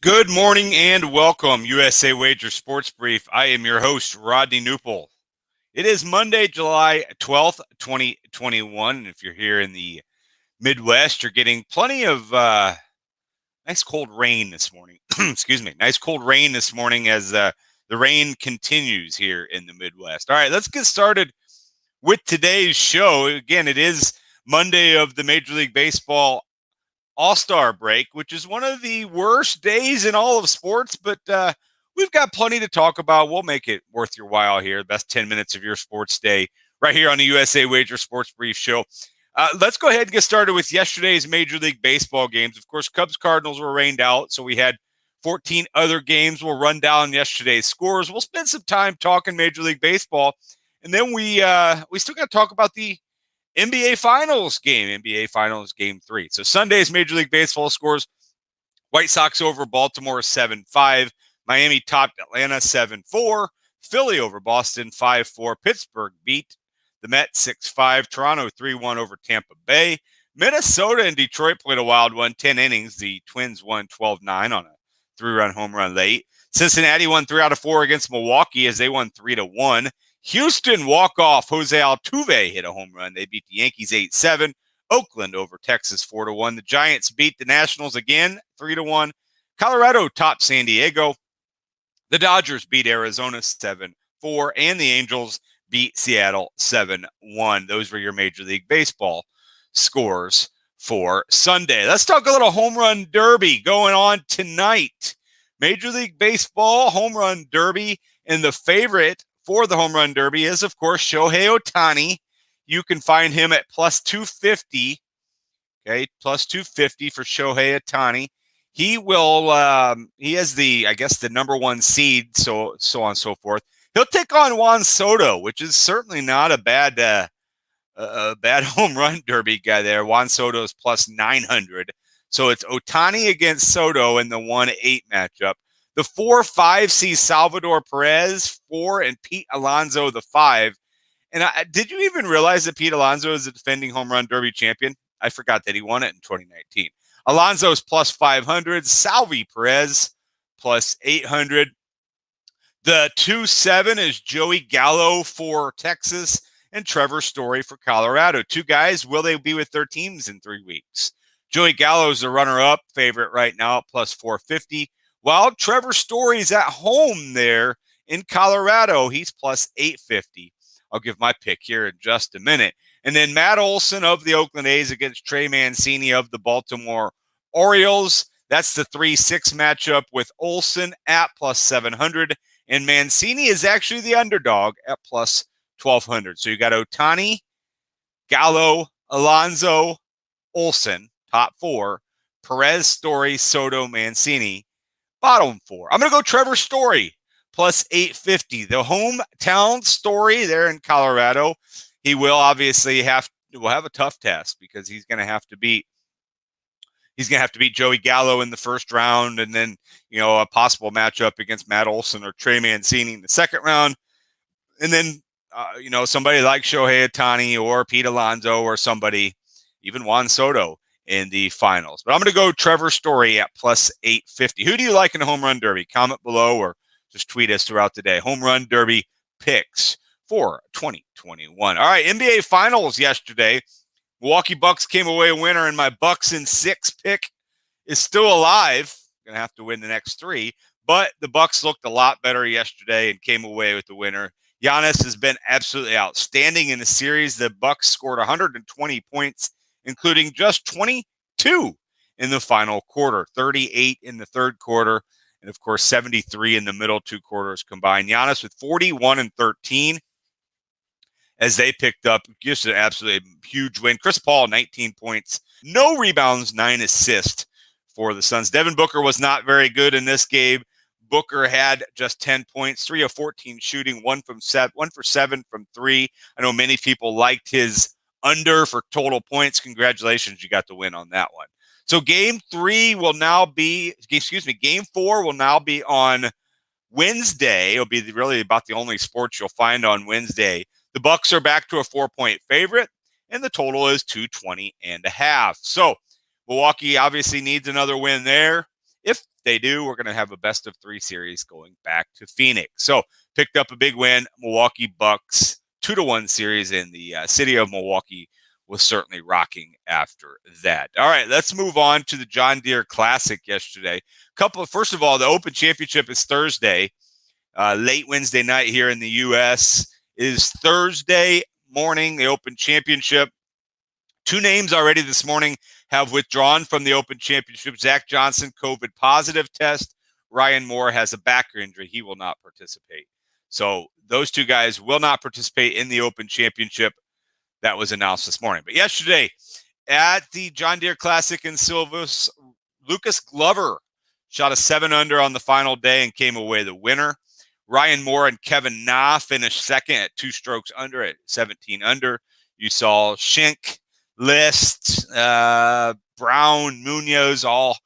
Good morning and welcome, USA Wager Sports Brief. I am your host, Rodney Knuppel. It is Monday, July 12th, 2021. And if you're here in the Midwest, you're getting plenty of nice cold rain this morning. Excuse me. Nice cold rain this morning as the rain continues here in the Midwest. All right, let's get started with today's show. Again, it is Monday of the Major League Baseball All-Star break, which is one of the worst days in all of sports, but we've got plenty to talk about. We'll make it worth your while here. Best 10 minutes of your sports day right here on the USA Wager Sports Brief Show. Let's go ahead and get started with yesterday's Major League Baseball games. Of course, Cubs-Cardinals were rained out, so we had 14 other games. We'll run down yesterday's scores. We'll spend some time talking Major League Baseball, and then we still got to talk about the NBA Finals game 3. So Sunday's Major League Baseball scores: White Sox over Baltimore 7-5, Miami topped Atlanta 7-4, Philly over Boston 5-4, Pittsburgh beat the Mets 6-5, Toronto 3-1 over Tampa Bay, Minnesota and Detroit played a wild one, 10 innings. The Twins won 12-9 on a 3-run home run late. Cincinnati won 3 out of 4 against Milwaukee as they won 3-1. Houston walk-off Jose Altuve hit a home run. They beat the Yankees 8-7. Oakland over Texas 4-1. The Giants beat the Nationals again 3-1. Colorado topped San Diego. The Dodgers beat Arizona 7-4. And the Angels beat Seattle 7-1. Those were your Major League Baseball scores for Sunday. Let's talk a little home run derby going on tonight. Major League Baseball home run derby, and the favorite for the home run derby is, of course, Shohei Ohtani. You can find him at plus 250. Okay, plus 250 for Shohei Ohtani. He will. He has the number one seed, so on and so forth. He'll take on Juan Soto, which is certainly not a bad home run derby guy there. Juan Soto is plus 900. So it's Ohtani against Soto in the 1-8 matchup. The 4-5 sees Salvador Perez 4 and Pete Alonso the 5. And did you even realize that Pete Alonso is a defending home run derby champion? I forgot that he won it in 2019. Alonso's plus 500. Salvi Perez plus 800. The 2-7 is Joey Gallo for Texas and Trevor Story for Colorado. Two guys, will they be with their teams in 3 weeks? Joey Gallo is the runner-up favorite right now at plus 450. While Trevor Story's at home there in Colorado, he's plus 850. I'll give my pick here in just a minute. And then Matt Olson of the Oakland A's against Trey Mancini of the Baltimore Orioles. That's the 3-6 matchup with Olson at plus 700. And Mancini is actually the underdog at plus 1,200. So you got Ohtani, Gallo, Alonso, Olson, top 4. Perez, Story, Soto, Mancini, bottom 4. I'm going to go Trevor Story, plus 850. The hometown Story there in Colorado. He will obviously have a tough test because he's going to have to beat Joey Gallo in the first round, and then a possible matchup against Matt Olson or Trey Mancini in the second round, and then somebody like Shohei Ohtani or Pete Alonso or somebody, even Juan Soto, in the finals. But I'm going to go Trevor Story at plus 850. Who do you like in the home run derby? Comment below or just tweet us throughout the day. Home run derby picks for 2021. All right, NBA Finals yesterday. Milwaukee Bucks came away a winner, and my Bucks in 6 pick is still alive. Going to have to win the next 3. But the Bucks looked a lot better yesterday and came away with the winner. Giannis has been absolutely outstanding in the series. The Bucks scored 120 points, including just 22 in the final quarter, 38 in the third quarter, and of course 73 in the middle 2 quarters combined. Giannis with 41 and 13 as they picked up just an absolutely huge win. Chris Paul, 19 points, no rebounds, 9 assists for the Suns. Devin Booker was not very good in this game. Booker had just 10 points, 3 of 14 shooting, 1 for 7 from 3. I know many people liked his under for total points. Congratulations, you got the win on that one. So game 4 will now be on Wednesday. It'll be really about the only sports you'll find on Wednesday. The Bucks are back to a 4-point favorite, and the total is 220.5. So Milwaukee obviously needs another win there. If they do, we're going to have a best of 3 series going back to Phoenix. So picked up a big win. Milwaukee Bucks 2-1 series in the city of Milwaukee was certainly rocking after that. All right, let's move on to the John Deere Classic yesterday. First of all, the Open Championship is Thursday, late Wednesday night here in the U.S. It is Thursday morning, the Open Championship. 2 names already this morning have withdrawn from the Open Championship. Zach Johnson, COVID positive test. Ryan Moore has a back injury. He will not participate. So those 2 guys will not participate in the Open Championship. That was announced this morning. But yesterday at the John Deere Classic in Silvis, Lucas Glover shot a 7-under on the final day and came away the winner. Ryan Moore and Kevin Na finished second at 2 strokes under at 17 under. You saw Schenk, List, Brown, Munoz all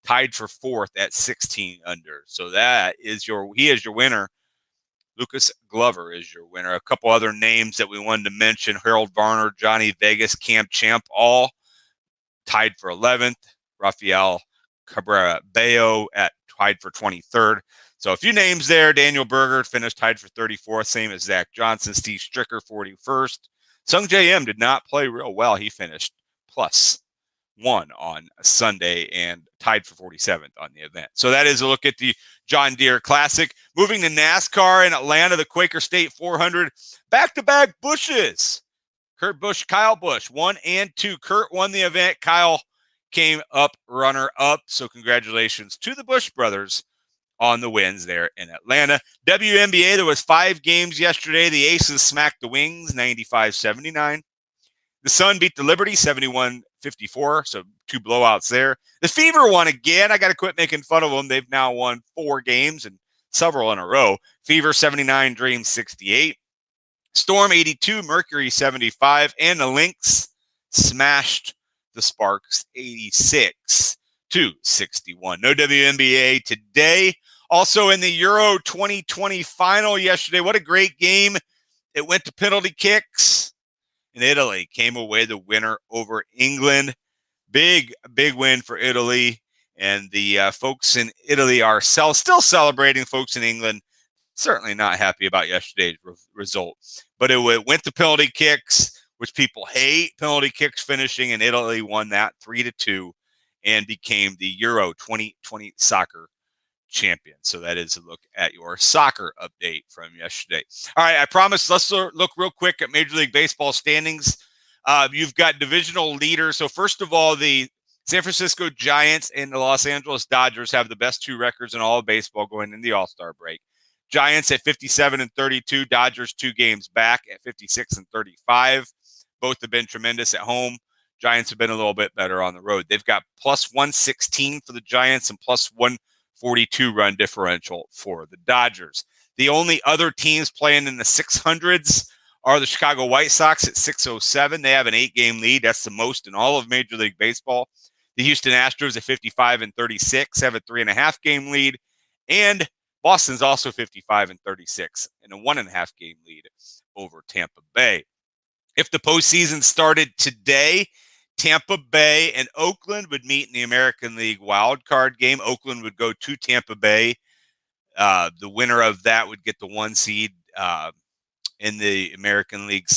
tied for 4th at 16 under. So he is your winner. Lucas Glover is your winner. A couple other names that we wanted to mention: Harold Varner, Johnny Vegas, Cam Champ, all tied for 11th. Rafael Cabrera Bello tied for 23rd. So a few names there. Daniel Berger finished tied for 34th, same as Zach Johnson. Steve Stricker, 41st. Sung J M did not play real well. He finished +1 on Sunday and tied for 47th on the event. So that is a look at the John Deere Classic. Moving to NASCAR in Atlanta, the Quaker State 400. Back-to-back Bushes. Kurt Busch, Kyle Busch, 1 and 2. Kurt won the event. Kyle came up runner-up. So congratulations to the Busch brothers on the wins there in Atlanta. WNBA, there was 5 games yesterday. The Aces smacked the Wings 95-79. The Sun beat the Liberty 71-54, so 2 blowouts there. The Fever won again. I got to quit making fun of them. They've now won 4 games and several in a row. Fever 79, Dreams 68. Storm 82, Mercury 75, and the Lynx smashed the Sparks 86-61. No WNBA today. Also in the Euro 2020 final yesterday, what a great game. It went to penalty kicks. And Italy came away the winner over England. Big win for Italy. And the folks in Italy are still celebrating. Folks in England certainly not happy about yesterday's result. But it went to penalty kicks, which people hate. Penalty kicks finishing, and Italy won that 3-2 and became the Euro 2020 soccer champion. So that is a look at your soccer update from yesterday. All right, I promise let's look real quick at Major League Baseball standings. You've got divisional leaders. So first of all, the San Francisco Giants and the Los Angeles Dodgers have the best 2 records in all of baseball going into the All-Star break. Giants at 57-32, Dodgers 2 games back at 56-35. Both have been tremendous at home. Giants have been a little bit better on the road. They've got +116 for the Giants and +142 run differential for the Dodgers. The only other teams playing in the 600s are the Chicago White Sox at 607. They have an 8-game lead. That's the most in all of Major League Baseball. The Houston Astros at 55-36 have a 3.5-game lead. And Boston's also 55-36 and a 1.5-game lead over Tampa Bay. If the postseason started today, Tampa Bay and Oakland would meet in the American League wild card game. Oakland would go to Tampa Bay. The winner of that would get the 1 seed in the American League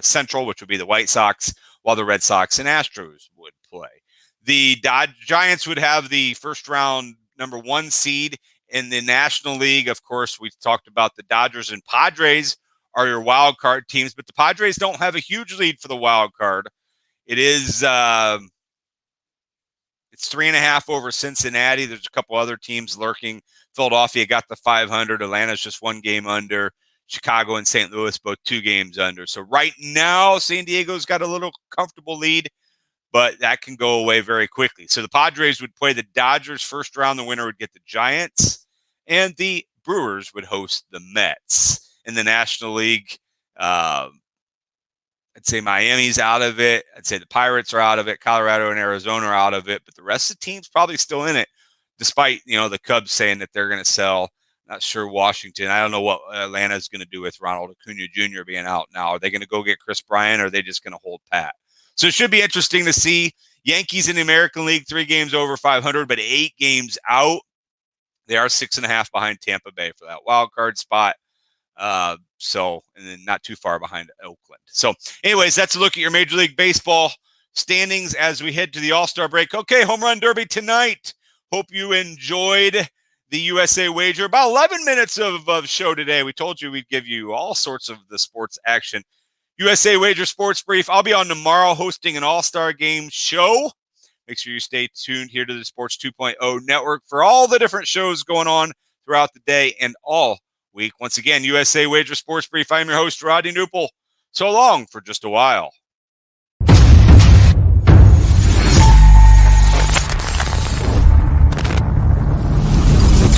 Central, which would be the White Sox, while the Red Sox and Astros would play. The Giants would have the first round number 1 seed in the National League. Of course, we've talked about the Dodgers and Padres are your wild card teams, but the Padres don't have a huge lead for the wild card. It is it's 3.5 over Cincinnati. There's a couple other teams lurking. Philadelphia got the 500. Atlanta's just 1 game under. Chicago and St. Louis both 2 games under. So right now, San Diego's got a little comfortable lead, but that can go away very quickly. So the Padres would play the Dodgers first round. The winner would get the Giants, and the Brewers would host the Mets. In the National League, I'd say Miami's out of it. I'd say the Pirates are out of it. Colorado and Arizona are out of it, but the rest of the team's probably still in it, despite, the Cubs saying that they're going to sell. Not sure Washington. I don't know what Atlanta's going to do with Ronald Acuna Jr. being out now. Are they going to go get Chris Bryant, or are they just going to hold pat? So it should be interesting to see. Yankees in the American League, 3 games over 500, but 8 games out. They are 6.5 behind Tampa Bay for that wild card spot. And then not too far behind Oakland. So, anyways, that's a look at your Major League Baseball standings as we head to the All-Star break. Okay, Home Run Derby tonight. Hope you enjoyed the USA Wager. About 11 minutes of show today. We told you we'd give you all sorts of the sports action. USA Wager Sports Brief. I'll be on tomorrow hosting an All-Star Game show. Make sure you stay tuned here to the Sports 2.0 network for all the different shows going on throughout the day and all week. Once again, USA Wager Sports Brief. I'm your host, Rodney Knuppel. So long for just a while.